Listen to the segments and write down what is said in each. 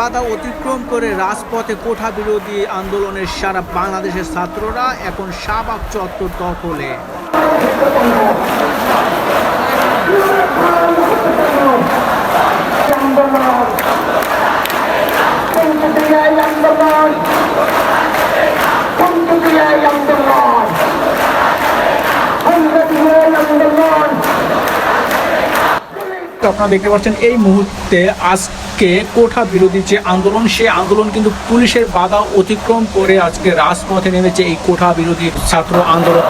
বাধা অতিক্রম করে রাজপথে কোঠা বিরোধী আন্দোলনের সারা বাংলাদেশের ছাত্ররা এখন শাহবাগ চত্বর দখলে। আপনারা দেখতে পাচ্ছেন এই মুহূর্তে আজকে কোঠা বিরোধী যে আন্দোলন, সেই আন্দোলন কিন্তু পুলিশের বাধা অতিক্রম করে আজকে রাজপথে নেমেছে এই কোঠা বিরোধী ছাত্র আন্দোলন।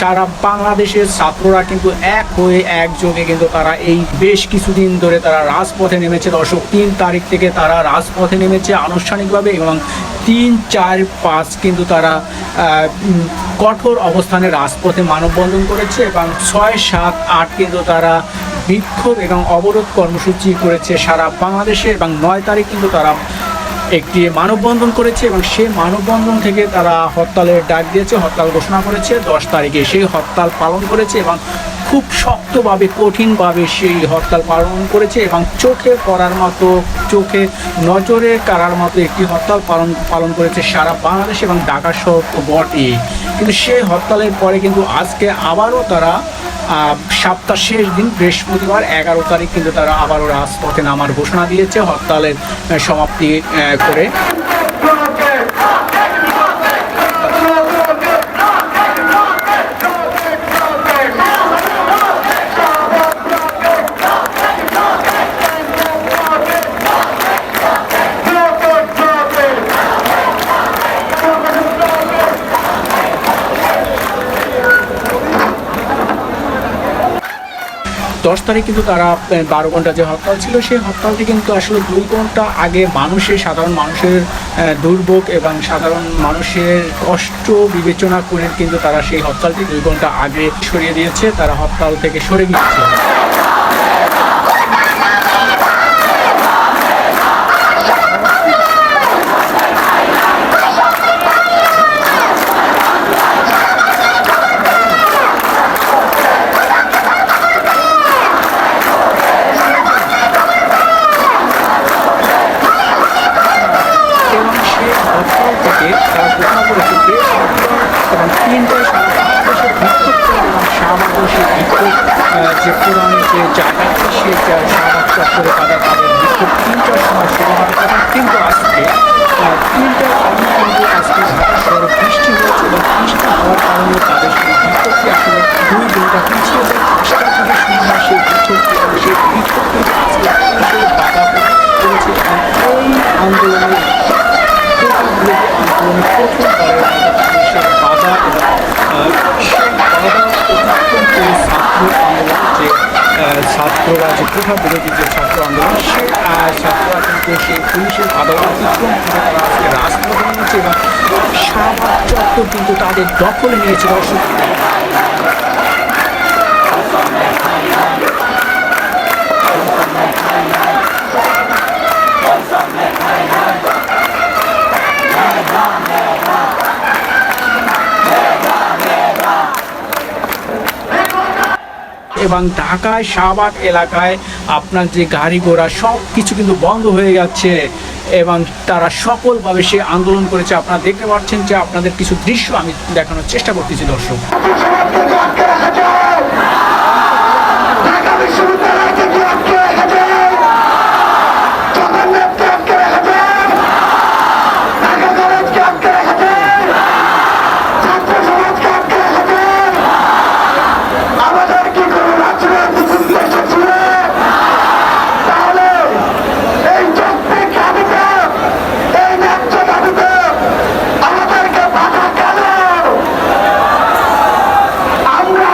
সারা বাংলাদেশের ছাত্ররা কিন্তু এক হয়ে একযোগে কিন্তু তারা এই বেশ কিছুদিন ধরে তারা রাজপথে নেমেছে। দর্শক, 3 তারিখ থেকে তারা রাজপথে নেমেছে আনুষ্ঠানিকভাবে এবং 3, 4, 5 কিন্তু তারা কঠোর অবস্থানে রাজপথে মানববন্ধন করেছে এবং 6, 7, 8 কিন্তু তারা বিক্ষোভ এবং অবরোধ কর্মসূচি করেছে সারা বাংলাদেশে এবং 9 তারিখ কিন্তু তারা একটি মানববন্ধন করেছে এবং সেই মানববন্ধন থেকে তারা হরতালের ডাক দিয়েছে, হরতাল ঘোষণা করেছে। 10 তারিখে সেই হরতাল পালন করেছে এবং খুব শক্তভাবে কঠিনভাবে সেই হরতাল পালন করেছে এবং চোখে পড়ার মতো, চোখে নজরে কাড়ার মতো একটি হরতাল পালন করেছে সারা বাংলাদেশ এবং ঢাকা শহর তো বটেই। কিন্তু সেই হরতালের পরে কিন্তু আজকে আবারও তারা সপ্তাহ শেষ দিন বৃহস্পতিবার 11 তারিখ কিন্তু তারা আবারও রাজপথে নামার ঘোষণা দিয়েছে হরতালের সমাপ্তি করে। দশ তারিখ কিন্তু তারা 12 ঘন্টা যে হরতাল ছিল, সেই হরতালটি কিন্তু আসলে 2 ঘন্টা আগে সাধারণ মানুষের দুর্ভোগ এবং সাধারণ মানুষের কষ্ট বিবেচনা করে কিন্তু তারা সেই হরতালটি 2 ঘন্টা আগে সরিয়ে দিয়েছে। তারা হরতাল থেকে সরে গিয়েছে। এবং 3টায় সারা বাংলাদেশের বিক্ষোভ এবং শাহবাগের যে পুরানো যে জায়গাটি, সেই শাহবাগ চত্বরে তাদের বিক্ষোভ 3টার সময় শুরু হওয়ার কথা, কিন্তু আজকে 3টার কারণে কিন্তু আজকে ঢাকা শহরে বৃষ্টি হয়েছে এবং বৃষ্টি হওয়ার কারণে তাদের সেই বিক্ষোভটি আসলে 2 ঘন্টা পিছিয়ে যায়। 5টা থেকে শুরু হয় সেই বিক্ষোভটি এবং সেই বিক্ষোভ কিন্তু আজকে পুলিশের বাধা করেছে এবং এই আন্দোলনের প্রথম পুলিশের বাধা এবং সেই বাধা অতিক্রম করে ছাত্ররা যে কোঠা বিরোধী যে ছাত্র আন্দোলন, সেই ছাত্ররা কিন্তু সেই পুলিশের বাধা অতিক্রম করে তারা আজকে রাজপথে নিয়েছে এবং শাহবাগ চত্বর কিন্তু তাদের দখলে নিয়েছে। দর্শক, এবং ঢাকায় শাহবাগ এলাকায় আপনার যে গাড়ি ঘোড়া সব কিছু কিন্তু বন্ধ হয়ে যাচ্ছে এবং তারা সকলভাবে সে আন্দোলন করেছে। আপনারা দেখতে পাচ্ছেন যে আপনাদের কিছু দৃশ্য আমি দেখানোর চেষ্টা করতেছি। দর্শক, আমরা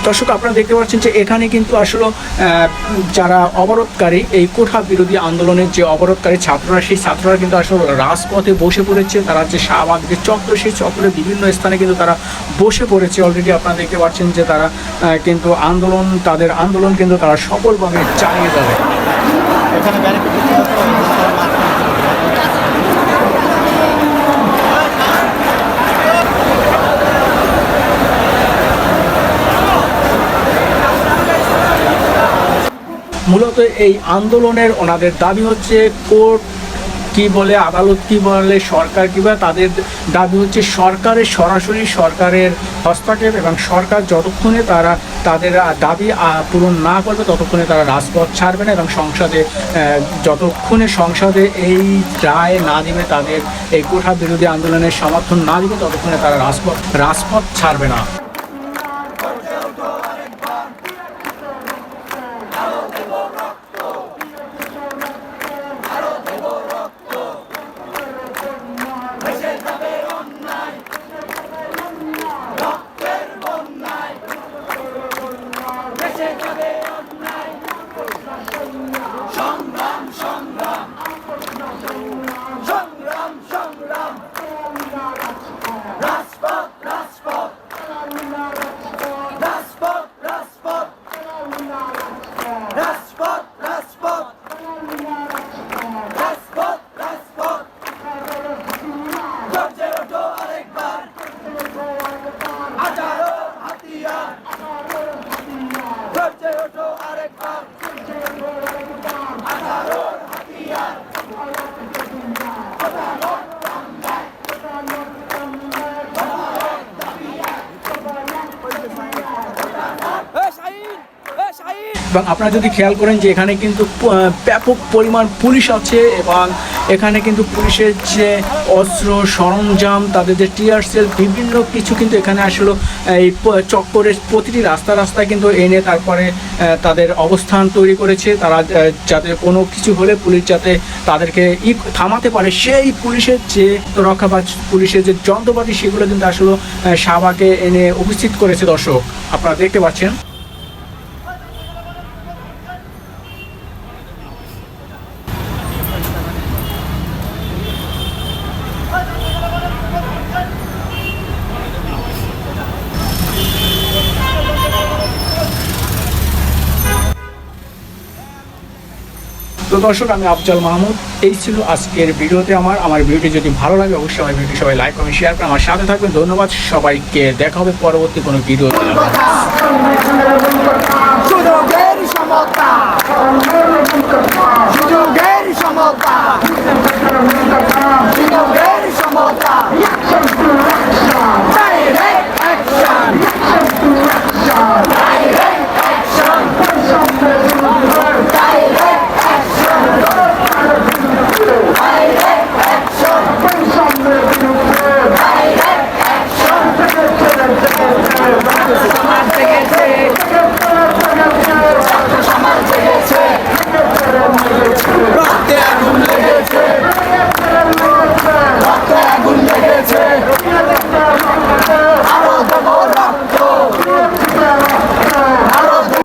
দর্শক, আপনারা দেখতে পাচ্ছেন যে এখানে কিন্তু আসলে যারা অবরোধকারী, এই কোঠা বিরোধী আন্দোলনের যে অবরোধকারী ছাত্ররা, সেই ছাত্ররা কিন্তু আসলে রাজপথে বসে পড়েছে। তারা যে শাহবাগ যে চত্বর, সেই চত্বরের বিভিন্ন স্থানে কিন্তু তারা বসে পড়েছে অলরেডি। আপনারা দেখতে পাচ্ছেন যে তারা কিন্তু তাদের আন্দোলন কিন্তু তারা সফলভাবে চালিয়ে যাবে। মূলত এই আন্দোলনের ওনাদের দাবি হচ্ছে কোর্ট কি বলে, আদালত কি বলে, সরকার কি বলে, তাদের দাবি হচ্ছে সরাসরি সরকারের হস্তক্ষেপ, এবং সরকার যতক্ষণে তারা তাদের দাবি পূরণ না করবে ততক্ষণে তারা রাজপথ ছাড়বে না, এবং যতক্ষণে সংসদে এই রায় না দিবে, তাদের এই কোঠা বিরোধী আন্দোলনের সমর্থন না দিবে, ততক্ষণে তারা রাজপথ ছাড়বে না। এবং আপনারা যদি খেয়াল করেন যে এখানে কিন্তু ব্যাপক পরিমাণ পুলিশ আছে, এবং এখানে কিন্তু পুলিশের যে অস্ত্র সরঞ্জাম, তাদের যে টিয়ার সেল, বিভিন্ন কিছু কিন্তু এখানে আসলে এই চক্করের প্রতিটি রাস্তায় কিন্তু এনে তারপরে তাদের অবস্থান তৈরি করেছে। তারা যাতে কোনো কিছু হলে পুলিশ যাতে তাদেরকে থামাতে পারে, সেই পুলিশের যে রক্ষা বা পুলিশের যে যন্ত্রপাতি, সেগুলো কিন্তু আসলে শাহবাগে এনে উপস্থিত করেছে। দর্শক, আপনারা দেখতে পাচ্ছেন। তো দর্শক, আমি আফজাল মাহমুদ। এই ছিল আজকের ভিডিওতে আমার ভিডিওটি যদি ভালো লাগে অবশ্যই আমার ভিডিও সবাই লাইক কমেন্ট শেয়ার করে আমার সাথে থাকবেন। ধন্যবাদ সবাইকে, দেখা হবে পরবর্তী কোনো ভিডিওতে।